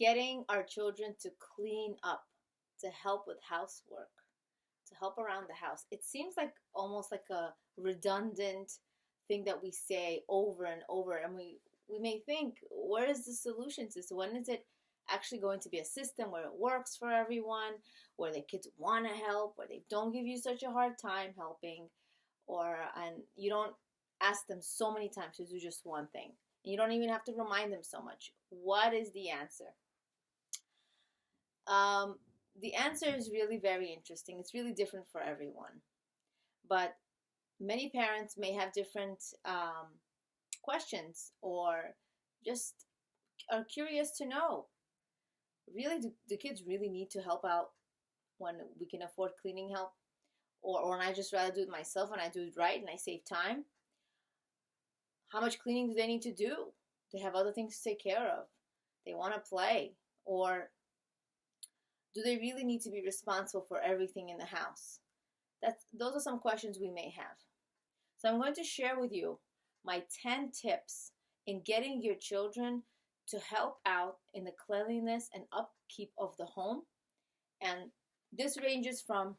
getting our children to clean up, to help with housework, to help around the house. It seems like almost like a redundant thing that we say over and over, and we may think, where is the solution to this? When is it actually going to be a system where it works for everyone, where the kids want to help, where they don't give you such a hard time helping, and you don't ask them so many times to do just one thing. You don't even have to remind them so much. What is the answer? Um, the answer is really very interesting. It's really different for everyone. But many parents may have different questions, or just are curious to know, really, do kids really need to help out when we can afford cleaning help? Or when I just rather do it myself and I do it right and I save time? How much cleaning do they need to do? They have other things to take care of. They want to play. Or do they really need to be responsible for everything in the house? Those are some questions we may have. So I'm going to share with you my 10 tips in getting your children to help out in the cleanliness and upkeep of the home. And this ranges from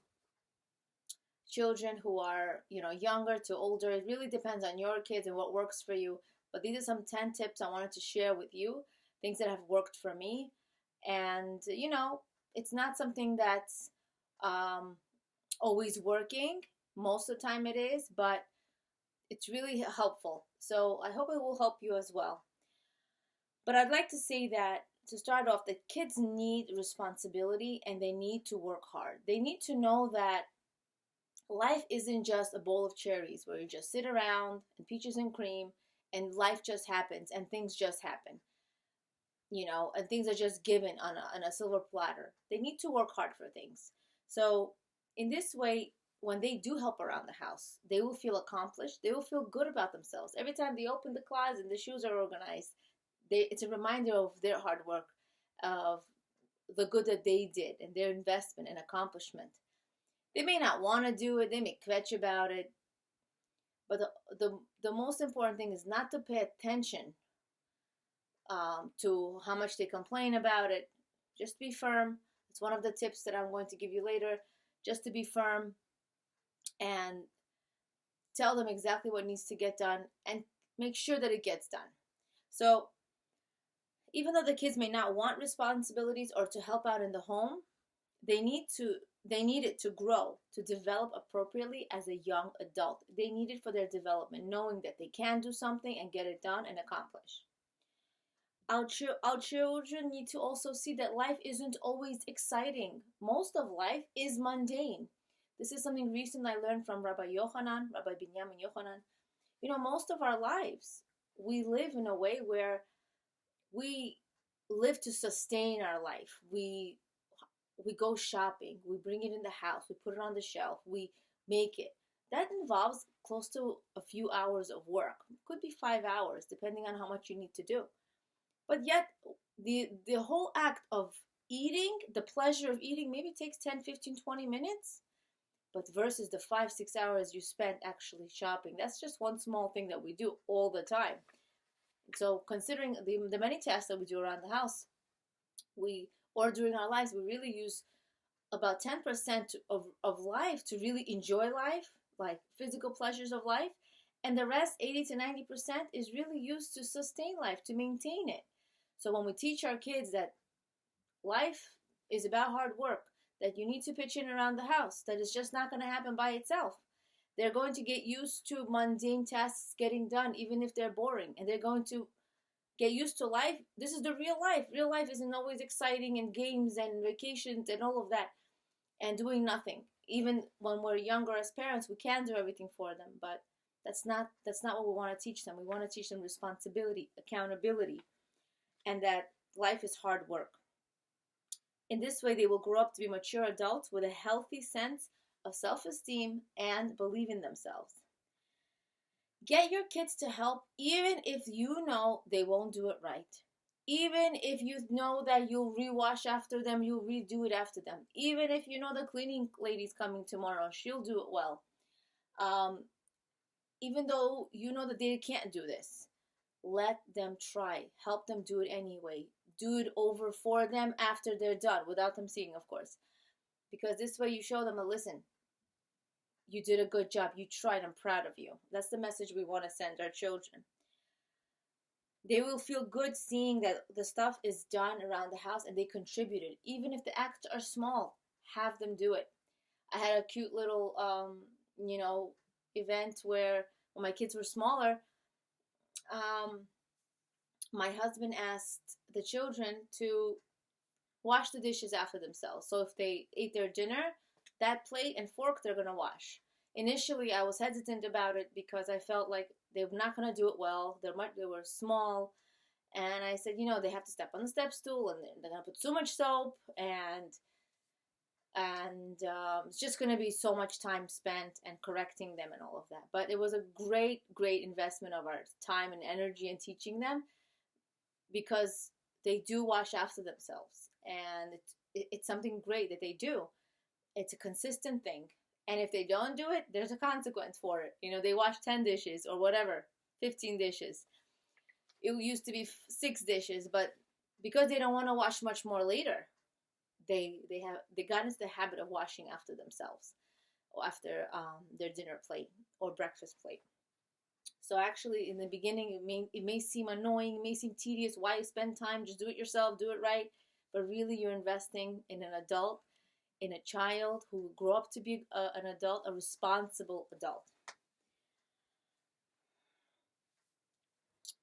children who are, younger to older. It really depends on your kids and what works for you. But these are some 10 tips I wanted to share with you, things that have worked for me. And, it's not something that's always working. Most of the time it is, but it's really helpful. So I hope it will help you as well. But I'd like to say that, to start off, that kids need responsibility and they need to work hard. They need to know that life isn't just a bowl of cherries where you just sit around and peaches and cream and life just happens and things just happen, and things are just given on a silver platter. They need to work hard for things. So in this way, when they do help around the house, they will feel accomplished. They will feel good about themselves. Every time they open the closet and the shoes are organized, it's a reminder of their hard work, of the good that they did and their investment and accomplishment. They may not want to do it. They may kvetch about it. But the most important thing is not to pay attention to how much they complain about it. Just be firm. It's one of the tips that I'm going to give you later. Just to be firm and tell them exactly what needs to get done and make sure that it gets done. So even though the kids may not want responsibilities or to help out in the home, they need it to grow, to develop appropriately as a young adult. They need it for their development, knowing that they can do something and get it done and accomplish. Our children need to also see that life isn't always exciting. Most of life is mundane. This is something recent I learned from Rabbi Binyamin Yochanan. Most of our lives, we live in a way where we live to sustain our life. We go shopping, we bring it in the house, we put it on the shelf, we make it. That involves close to a few hours of work. It could be 5 hours, depending on how much you need to do. But yet, the whole act of eating, the pleasure of eating, maybe takes 10, 15, 20 minutes. But versus the 5-6 hours you spent actually shopping, that's just one small thing that we do all the time. So considering the many tasks that we do around the house, or during our lives, we really use about 10% of life to really enjoy life, like physical pleasures of life. And the rest, 80 to 90%, is really used to sustain life, to maintain it. So when we teach our kids that life is about hard work, that you need to pitch in around the house, that it's just not going to happen by itself, they're going to get used to mundane tasks getting done, even if they're boring. And they're going to get used to life. This is the real life. Real life isn't always exciting, and games and vacations and all of that, and doing nothing. Even when we're younger as parents, we can do everything for them, but that's not what we want to teach them. We want to teach them responsibility, accountability, and that life is hard work. In this way, they will grow up to be mature adults with a healthy sense of self-esteem and believe in themselves. Get your kids to help even if you know they won't do it right. Even if you know that you'll rewash after them, you'll redo it after them. Even if you know the cleaning lady's coming tomorrow, she'll do it well. Even though you know that they can't do this, let them try. Help them do it anyway. do it over for them after they're done, without them seeing, of course. Because this way you show them, listen, you did a good job. You tried. I'm proud of you. That's the message we want to send our children. They will feel good seeing that the stuff is done around the house and they contributed. Even if the acts are small, have them do it. I had a cute little, event where when my kids were smaller, my husband asked the children to wash the dishes after themselves. So if they ate their dinner, that plate and fork they're going to wash. Initially, I was hesitant about it because I felt like they were not going to do it well. They were small. And I said, they have to step on the step stool and they're going to put so much soap and it's just going to be so much time spent and correcting them and all of that. But it was a great, great investment of our time and energy in teaching them, because they do wash after themselves. And it's something great that they do. It's a consistent thing. And if they don't do it, there's a consequence for it. They wash 10 dishes or whatever, 15 dishes. It used to be 6 dishes, but because they don't want to wash much more later, they got into the habit of washing after themselves, or after their dinner plate or breakfast plate. So actually, in the beginning, it may seem annoying, it may seem tedious. Why spend time? Just do it yourself, do it right. But really, you're investing in an adult, in a child who will grow up to be an adult, a responsible adult.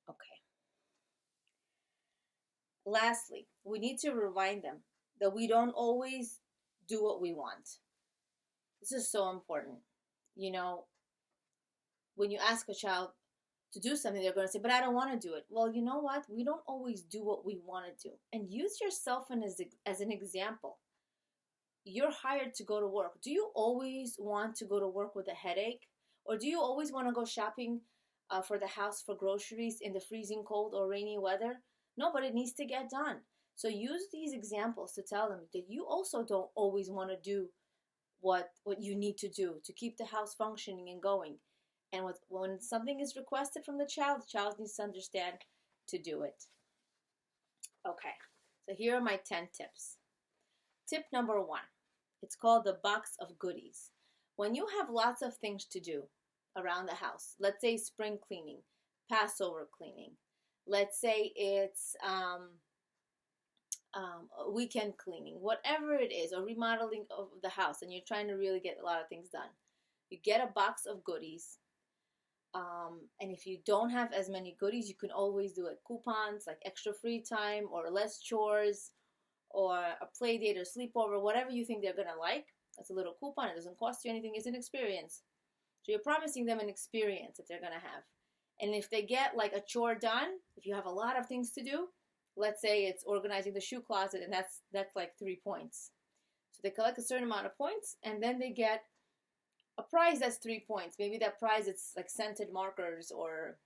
Okay. Lastly, we need to remind them that we don't always do what we want. This is so important. When you ask a child to do something, they're going to say, but I don't want to do it. Well, you know what? We don't always do what we want to do. And use yourself as an example. You're hired to go to work. Do you always want to go to work with a headache? Or do you always want to go shopping for the house for groceries in the freezing cold or rainy weather? No, but it needs to get done. So use these examples to tell them that you also don't always want to do what you need to do to keep the house functioning and going. And when something is requested from the child needs to understand to do it. Okay, so here are my 10 tips. Tip number 1. It's called the box of goodies. When you have lots of things to do around the house, let's say spring cleaning, Passover cleaning, let's say it's weekend cleaning, whatever it is, or remodeling of the house, and you're trying to really get a lot of things done, you get a box of goodies. And if you don't have as many goodies, you can always do coupons, like extra free time or less chores, or a play date or sleepover, whatever you think they're going to like. That's a little coupon. It doesn't cost you anything. It's an experience. So you're promising them an experience that they're going to have. And if they get like a chore done, if you have a lot of things to do, let's say it's organizing the shoe closet, and that's like 3 points. So they collect a certain amount of points, and then they get a prize that's 3 points. Maybe that prize, it's like scented markers or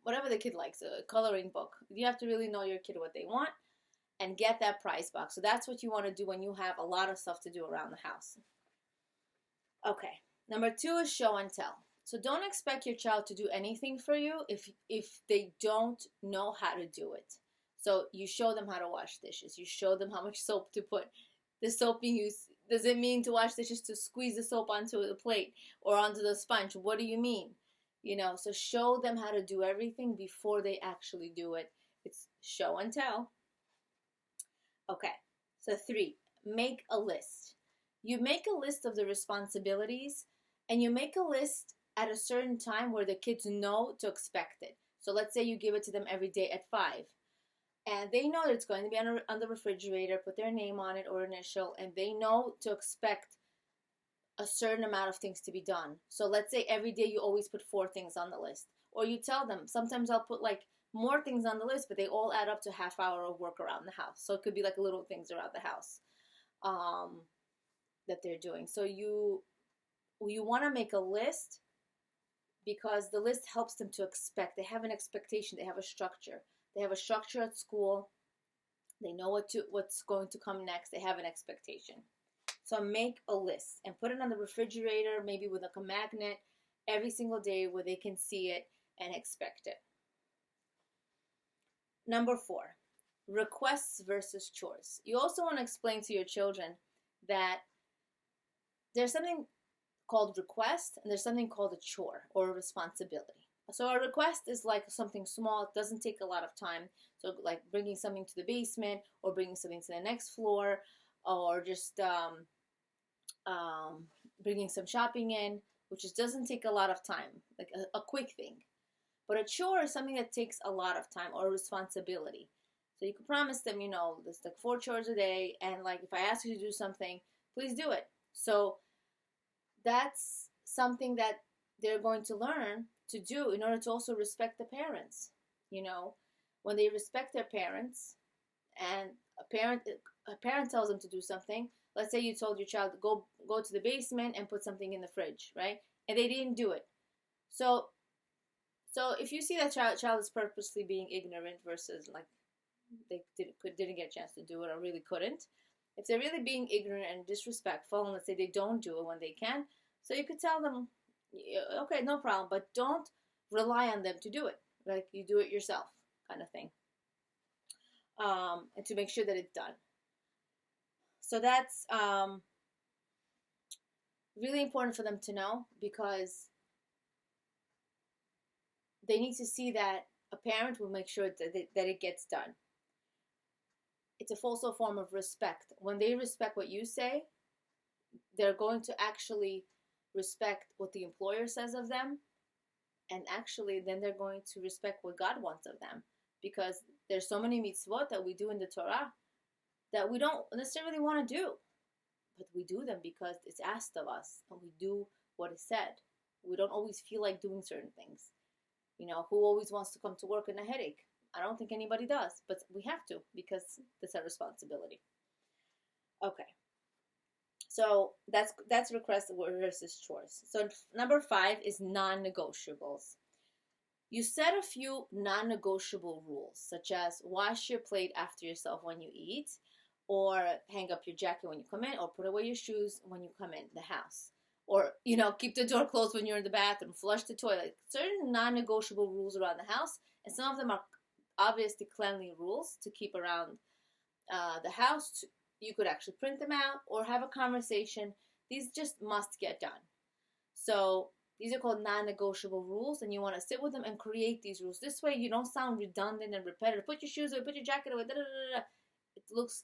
whatever the kid likes, a coloring book. You have to really know your kid what they want and get that prize box. So that's what you want to do when you have a lot of stuff to do around the house. Okay, number 2 is show and tell. So don't expect your child to do anything for you if they don't know how to do it. So you show them how to wash dishes. You show them how much soap to put. The soap you use, does it mean to wash dishes to squeeze the soap onto the plate or onto the sponge? What do you mean? So show them how to do everything before they actually do it. It's show and tell. Okay, so 3, make a list. You make a list of the responsibilities, and you make a list at a certain time where the kids know to expect it. So let's say you give it to them every day at 5. And they know that it's going to be on the refrigerator, put their name on it or initial, and they know to expect a certain amount of things to be done. So let's say every day you always put 4 things on the list. Or you tell them, sometimes I'll put like more things on the list, but they all add up to half hour of work around the house. So it could be like little things around the house that they're doing. So you want to make a list, because the list helps them to expect. They have an expectation. They have a structure. They have a structure at school. They know what's going to come next. They have an expectation. So make a list and put it on the refrigerator, maybe with like a magnet, every single day where they can see it and expect it. Number 4, requests versus chores. You also want to explain to your children that there's something called request and there's something called a chore or a responsibility. So a request is like something small, it doesn't take a lot of time. So like bringing something to the basement or bringing something to the next floor or just bringing some shopping in, which just doesn't take a lot of time, like a quick thing. But a chore is something that takes a lot of time or responsibility. So you can promise them, there's like 4 chores a day, and like if I ask you to do something, please do it. So that's something that they're going to learn to do in order to also respect the parents. When they respect their parents, and a parent tells them to do something. Let's say you told your child go to the basement and put something in the fridge, right? And they didn't do it. So if you see that child is purposely being ignorant versus like they didn't get a chance to do it or really couldn't, if they're really being ignorant and disrespectful, and let's say they don't do it when they can, so you could tell them, okay, no problem, but don't rely on them to do it. Like you do it yourself, kind of thing. And to make sure that it's done. So that's really important for them to know, because they need to see that a parent will make sure that it gets done. It's also a form of respect. When they respect what you say, they're going to actually respect what the employer says of them, and actually then they're going to respect what God wants of them, because there's so many mitzvot that we do in the Torah that we don't necessarily want to do, but we do them because it's asked of us, and we do what is said. We don't always feel like doing certain things. Who always wants to come to work in a headache? I don't think anybody does, but we have to, because it's a responsibility. Okay. So that's request versus chores. So number 5 is non-negotiables. You set a few non-negotiable rules, such as wash your plate after yourself when you eat, or hang up your jacket when you come in, or put away your shoes when you come in the house. Or, keep the door closed when you're in the bathroom, flush the toilet. Certain non-negotiable rules around the house, and some of them are obviously cleanly rules to keep around the house. You could actually print them out or have a conversation. These just must get done. So these are called non-negotiable rules, and you want to sit with them and create these rules. This way you don't sound redundant and repetitive. Put your shoes away, put your jacket away,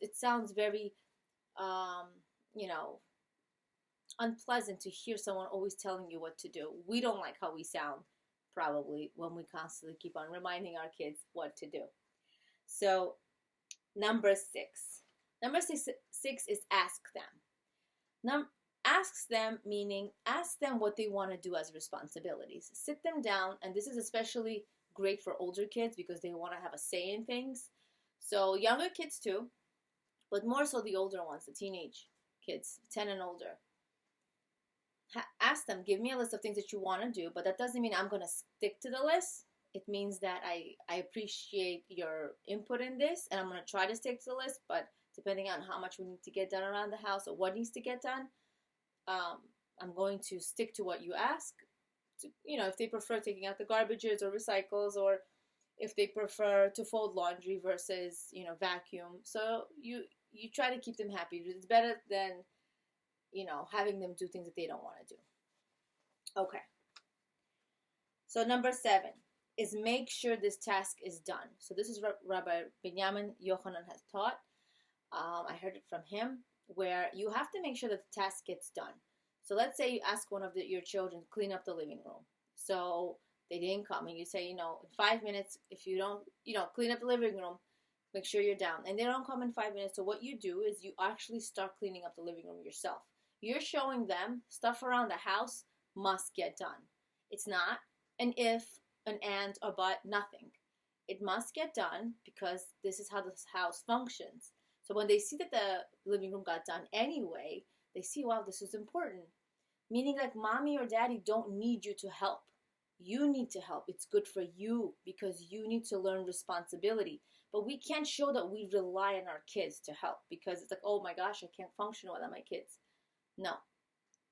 It sounds very, unpleasant to hear someone always telling you what to do. We don't like how we sound, probably, when we constantly keep on reminding our kids what to do. So, number 6. Number six is ask them. Ask them, meaning ask them what they want to do as responsibilities. Sit them down, and this is especially great for older kids because they want to have a say in things. So younger kids too, but more so the older ones, the teenage kids, 10 and older. Ask them, give me a list of things that you want to do, but that doesn't mean I'm going to stick to the list. It means that I appreciate your input in this, and I'm going to try to stick to the list, but depending on how much we need to get done around the house or what needs to get done, I'm going to stick to what you ask. If they prefer taking out the garbages or recycles, or if they prefer to fold laundry versus, vacuum. So you try to keep them happy. It's better than, having them do things that they don't want to do. Okay. So number 7 is make sure this task is done. So this is Rabbi Benjamin Yochanan has taught. I heard it from him, where you have to make sure that the task gets done. So let's say you ask one of your children to clean up the living room. So they didn't come, and you say, in 5 minutes, if you don't, clean up the living room, make sure you're down. And they don't come in 5 minutes. So what you do is you actually start cleaning up the living room yourself. You're showing them stuff around the house must get done. It's not an if, an and, or but, nothing. It must get done because this is how this house functions. So when they see that the living room got done anyway, they see, wow, this is important. Meaning like mommy or daddy don't need you to help. You need to help. It's good for you because you need to learn responsibility. But we can't show that we rely on our kids to help because it's like, oh my gosh, I can't function without my kids. No.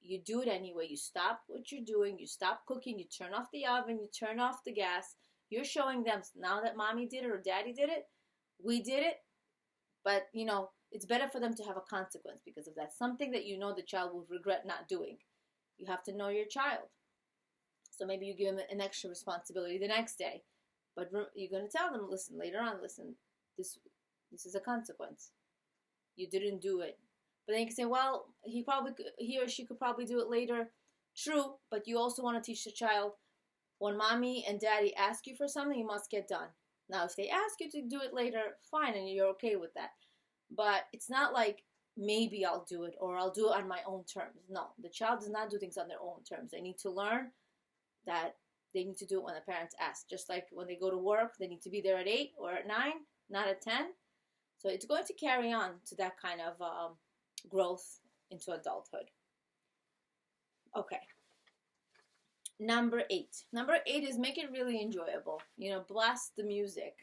You do it anyway. You stop what you're doing. You stop cooking. You turn off the oven. You turn off the gas. You're showing them now that mommy did it or daddy did it. We did it, but it's better for them to have a consequence because of that. Something that the child will regret not doing. You have to know your child. So maybe you give them an extra responsibility the next day. But you're going to tell them, listen, later on, listen, this is a consequence. You didn't do it. But then you can say, well, he or she could probably do it later. True, but you also want to teach the child, when mommy and daddy ask you for something, you must get done. Now, if they ask you to do it later, fine, and you're okay with that. But it's not like, maybe I'll do it, or I'll do it on my own terms. No, the child does not do things on their own terms. They need to learn that they need to do it when the parents ask. Just like when they go to work, they need to be there at 8 or at 9, not at 10. So it's going to carry on to that kind of growth into adulthood. Okay. Number 8. Number 8 is make it really enjoyable. Blast the music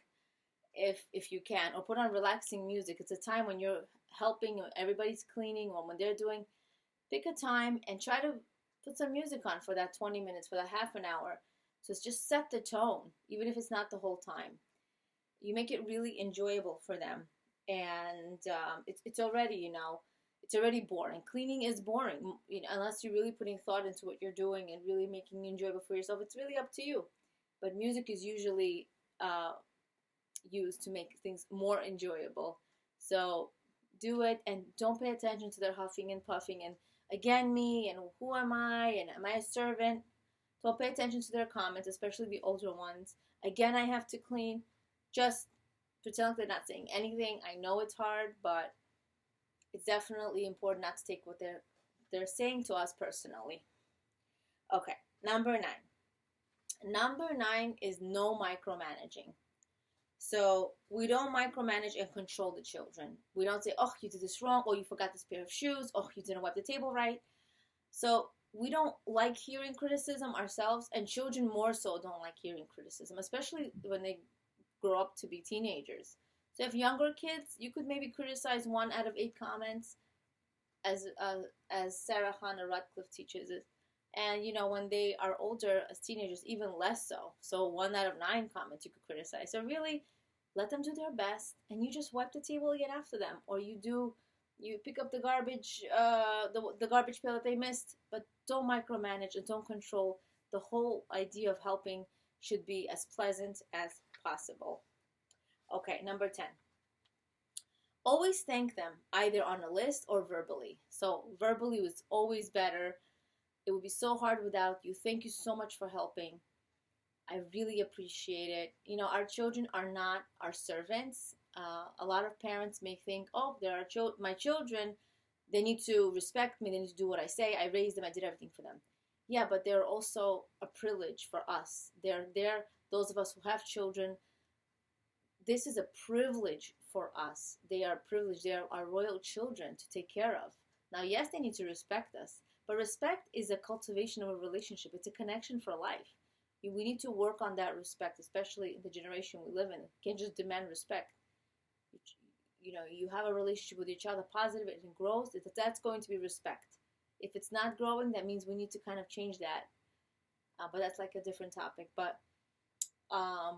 if you can, or put on relaxing music. It's a time when you're helping, everybody's cleaning, or when they're doing. Pick a time and try to put some music on for that 20 minutes, for that half an hour. So it's just set the tone, even if it's not the whole time. You make it really enjoyable for them. And it's already, it's already boring. Cleaning is boring, unless you're really putting thought into what you're doing and really making it enjoyable for yourself. It's really up to you. But music is usually used to make things more enjoyable. So do it, and don't pay attention to their huffing and puffing and, again, me, and who am I, and am I a servant? Don't pay attention to their comments, especially the older ones. Again, I have to clean. Just pretend like they're not saying anything. I know it's hard, but it's definitely important not to take what they're saying to us personally. Okay, number 9. Number 9 is no micromanaging. So we don't micromanage and control the children. We don't say, oh, you did this wrong, or you forgot this pair of shoes, oh, you didn't wipe the table right. So we don't like hearing criticism ourselves, and children more so don't like hearing criticism, especially when they grow up to be teenagers. So if younger kids, you could maybe criticize 1 out of 8 comments, as Sarah Hannah Radcliffe teaches it. And, when they are older, as teenagers, even less so. So 1 out of 9 comments you could criticize. So really, let them do their best, and you just wipe the table again after them. Or you pick up the garbage, the garbage pail that they missed, but don't micromanage and don't control. The whole idea of helping should be as pleasant as possible. Okay, number 10. Always thank them, either on a list or verbally. So verbally was always better. It would be so hard without you. Thank you so much for helping. I really appreciate it. Our children are not our servants. A lot of parents may think, oh, they're my children. They need to respect me. They need to do what I say. I raised them. I did everything for them. Yeah, but they're also a privilege for us. They're those of us who have children. This is a privilege for us. They are privileged. They are our royal children to take care of. Now, yes, they need to respect us. But respect is a cultivation of a relationship. It's a connection for life. We need to work on that respect, especially in the generation we live in. You can't just demand respect. You have a relationship with your child, a positive, and it grows. That's going to be respect. If it's not growing, that means we need to kind of change that. But that's like a different topic. But our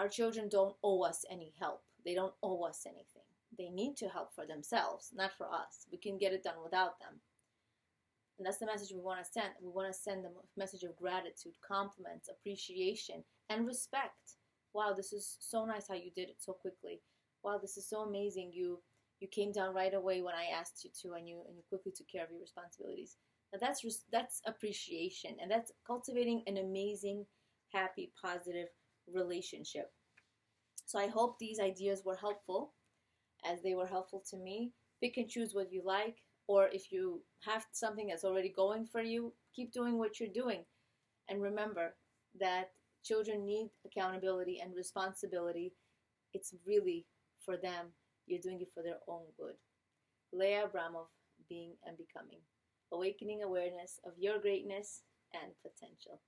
children don't owe us any help. They don't owe us anything. They need to help for themselves, not for us. We can get it done without them. And that's the message we want to send. We want to send them a message of gratitude, compliments, appreciation, and respect. Wow, this is so nice how you did it so quickly. Wow, this is so amazing. You came down right away when I asked you to, and you quickly took care of your responsibilities. Now that's appreciation, and that's cultivating an amazing, happy, positive relationship. So I hope these ideas were helpful, as they were helpful to me. Pick and choose what you like. Or if you have something that's already going for you, keep doing what you're doing. And remember that children need accountability and responsibility. It's really for them. You're doing it for their own good. Leah Abramov, Being and Becoming. Awakening awareness of your greatness and potential.